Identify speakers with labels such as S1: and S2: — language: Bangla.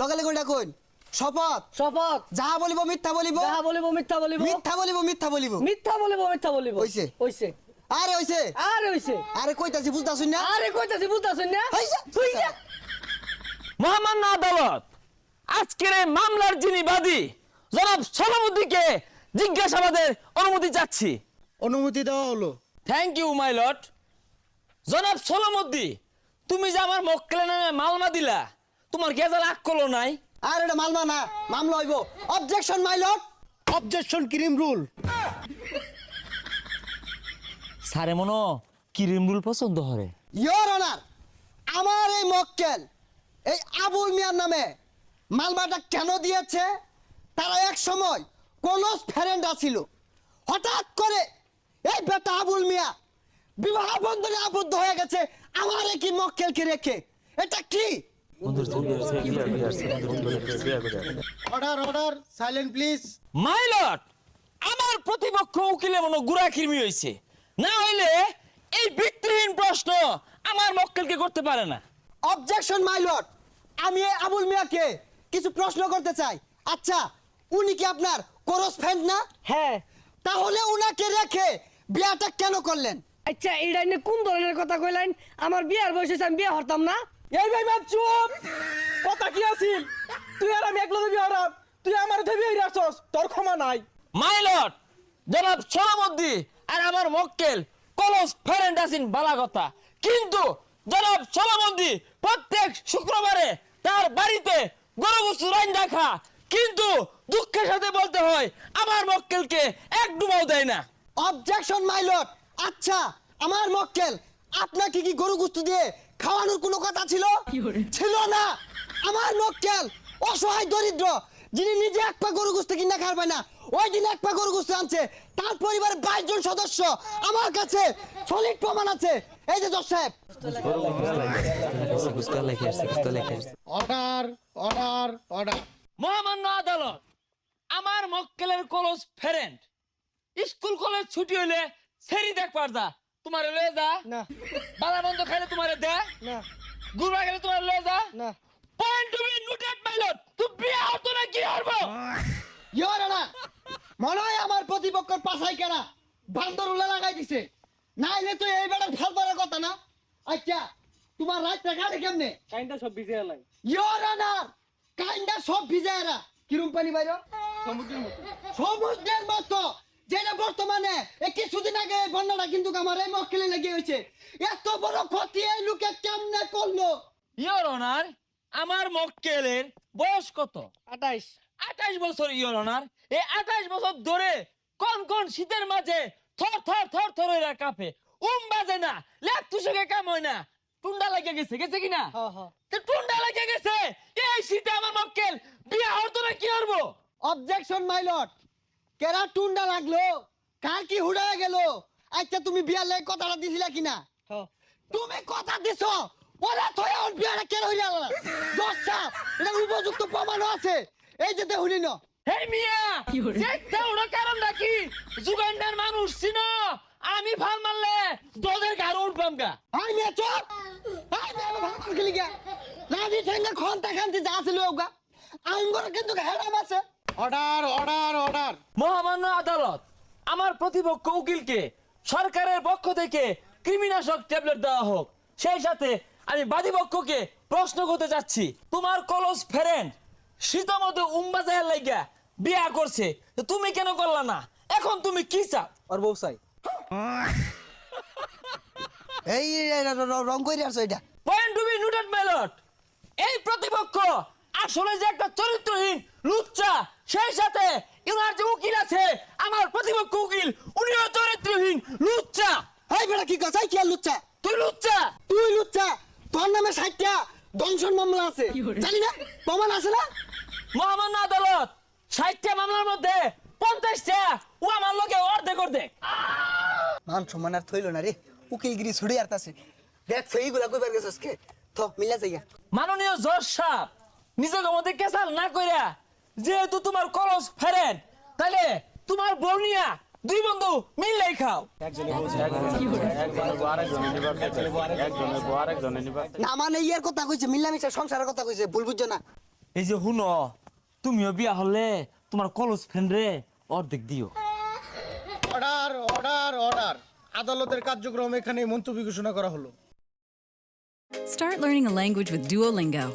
S1: লগালে কইটা কইন শপথ
S2: শপথ
S1: যাহা বলিব মিথ্যা বলিব
S2: যাহা বলিব মিথ্যা বলিব
S1: মিথ্যা বলিব মিথ্যা বলিব
S2: মিথ্যা বলিব মিথ্যা বলিব
S1: হইছে
S2: হইছে
S1: আরে হইছে
S2: আরে হইছে
S1: আরে কইতাছি বুঝতাছুন না
S2: আরে কইতাছি বুঝতাছুন না
S1: হইছে
S2: হইছে
S3: মহামান্য আদালত আজকের এই মামলার যিনি বাদী জনাব সলামুদ্দিনকে জিজ্ঞাসাবাদের অনুমতি চাচ্ছি।
S1: অনুমতি দেওয়া হলো।
S3: Thank you my lord. জনাব সলামুদ্দিন, তুমি যে আমার মক্কেলের নামে মামলা দিলা, তোমার কি এত রাগ করলো নাই?
S1: আর এটা মামলা না, মামলা হইব। Objection my lord.
S4: Objection cream rule.
S3: স্যারে মনো ক্রিম রুল পছন্দ করে।
S1: ইয়োর অনার, আমার এই মক্কেল এই আবুল মিয়ার নামে মামলাটা কেন দিয়েছে? তারা এক সময় ক্লোজ ফ্রেন্ড ছিল। হঠাৎ করে এই বেটা আবুল মিয়া বিবাহ বন্ধনে আবদ্ধ হয়ে গেছে আমার কি মক্কেলকে রেখে। এটা কি?
S4: Order order, silent please.
S3: My lord, আমার প্রতিপক্ষ উকিলে মনে গুড়া খিরমি হয়েছে, না হইলে এই ভিত্তিহীন প্রশ্ন আমার মক্কেলকে করতে পারে না।
S1: অবজেকশন মাই লর্ড, আমি এই আবুল মিয়াকে কিছু প্রশ্ন করতে চাই। আচ্ছা, উনি কি আপনার ক্লোজ ফ্রেন্ড না?
S2: হ্যাঁ।
S1: তাহলে উনাকে রেখে বিয়াটা কেন করলেন?
S2: আচ্ছা, এইটা নিয়ে কোন ধরনের কথা কইলেন? আমার বিয়ার বয়সে আমি বিয়ে হরতাম না।
S5: এই ভাই বাপ চুপ, কথা কি আছিল? তুই আর আমি একলা বিয়ে হরাম, তুই আমার ধবি হইরা আসছস, তোর ক্ষমা নাই।
S3: মাই লর্ড, জনাব সলামুদ্দিন আর আমার মক্কেল ক্লোজ ফ্রেন্ড আছেন বালা কথা, কিন্তু জনাব সলামুদ্দিন প্রত্যেক শুক্রবারে তার বাড়িতে গরু গোশত রান্না খা, কিন্তু দুঃখের সাথে বলতে হয় আমার মক্কেলকে এক ডুবাও দেয় না।
S1: Objection my lord. আচ্ছা, আমার মক্কেল আপনাকে কি গরু গোশত দিয়ে খাওয়ানোর কোনো কথা ছিল? ছিল না। আমার মক্কেল অসহায় দরিদ্র, যিনি নিজে এক পা গরু গোশত কিনা খাবে না, ওই দিন এক পা গরু গোশত আনছে। তার পরিবারের 22 জন সদস্য, আমার কাছে সলিড প্রমাণ আছে। এই যে জজ সাহেব।
S4: Order order order.
S3: মহামান্য আদালত, আমার মক্কেলের ক্লোজ ফ্রেন্ড স্কুল কলেজ ছুটি হইলে সেরি দেখ পারদা তোমারে লয়ে যা
S2: না
S3: বালা বন্ধ খাইলে তোমারে দে
S2: না
S3: গুরবা গেলে তোমারে লয়ে যা
S2: না।
S3: Point to be noted my lord. তুই বিয়া হতো না কি হবো?
S1: ইয়োর অনার, মনে হয় আমার প্রতিপক্ষের পাছাই কেনা বান্দর উলা লাগাই দিছে, নাইলে তো এই বেটার ফেলবার কথা না। আচ্ছা, তোমার রাতটা কাটে কেমনে?
S5: কাইন্ডা সব ভিজে এলাই
S1: ইয়োর অনার, কাইন্ডা সব ভিজায়রা কিরম পানি বাইরো?
S5: সমুদ্রের মতো।
S1: সমুদ্রের মতো। যেটা বর্তমানে এই কিছুদিন আগে এই বন্যাটা কিন্তু আমার এই মক্কেলে লেগে হয়েছে। এত বড় ক্ষতি এই লোকে কেমনে করলো?
S3: ইওর অনার, আমার মক্কেলের বয়স কত?
S2: 28।
S3: 28 বছর ইওর অনার। এই 28 বছর ধরে কোন কোন শীতের মাঝে থর থর থর থর হইরা কাঁপে, বাজে না, লেপ তুষকে কাম হয় না, টুন্ডা লাগে গেছে গেছে কিনা?
S2: হ্যাঁ হ্যাঁ।
S3: তো টুন্ডা লাগে গেছে, এই শীতে আমার মক্কেল বিয়া হতো না কি করবো?
S1: Objection my lord. কেরা টুন্ডা লাগলো, কার কি হুড়ায় গেল? আচ্ছা, তুমি বিয়ার লাগে কথাটা দিছিলা কিনা?
S2: হ্যাঁ।
S1: তুমি কথা দিছো, ওরা থয়ে ওর বিয়াটা কেন হইলা? জজ সাহেব, এটা উপযুক্ত প্রমাণও আছে। এই যে দেখুনি না।
S3: হেই মিয়া, যেটা ওরা কারণ নাকি যুগান্ডার মানুষ ছিনো, আমি ভাল মারলে দোদের গাড় উঠবাম গা।
S1: আই মে চুপ। আই মে ভাগ গলি গা। রাজি ঠেঙ্গা খন্তা খান্তি যা ছিল ওগা। আইনগর কিন্তু হেরাম আছে।
S4: Order order order.
S3: মহামান্য আদালত, আমার প্রতিপক্ষ উকিলকে সরকারের পক্ষ থেকে কৃমিনাশক ট্যাবলেট দেওয়া হোক। সেই সাথে আমি বাদীপক্ষকে প্রশ্ন করতে চাচ্ছি, তোমার ক্লোজ ফ্রেন্ড শীতমতে উম্বাজাহের লাইগা বিয়া করছে, তো তুমি কেন করলা না? এখন তুমি কি চাও?
S5: আর বউ চাই।
S1: এই রং কইরা আছে এটা।
S3: Point to be noted my lord. এই প্রতিপক্ষ আসলে যে একটা চরিত্রহীন লুচ্চা, সেই সাথে ইনার যে উকিল আছে আমার প্রতিপক্ষ উকিল, উনিও চরিত্রহীন লুচ্চা।
S1: এই বেটা কি কথা কি আর লুচ্চা?
S3: তুই লুচ্চা।
S1: তুই লুচ্চা। তোর নামে 60টা দংশন মামলা আছে, জানি না? প্রমাণ আছে না?
S3: মহামান্য আদালত, 60টা মামলার মধ্যে 50টা ও আমার লগে অর্ধেক অর্ধেক।
S1: মান সম্মান আর থইল না রে, উকিলগিরি ছুড়ে আরতাছে। দেখ সেইগুলা কইবার গেছস কে? থ মিলা যাইয়া।
S3: মাননীয় জজ সাহেব, নিজেকে মধ্যে কেসাল না কইরা যেহেতু তোমার ক্লোজ ফ্রেন্ড, তাহলে তোমার বর্ণিয়া দুই বন্ধু মিললেই খাও।
S1: না মানে ইয়ার কথা কইছে, মিলামিশা সংসারের কথা কইছে, ভুল বুঝছো না।
S3: এই যে হুনো তুমিও বিয়া হলে তোমার কলেজ ফ্রেন্ড রে অর্ধেক দিও।
S4: অর্ডার অর্ডার অর্ডার আদালতের কার্যক্রম এখানে মন্তব্য ঘোষণা করা হলো।
S6: Start learning a language with Duolingo.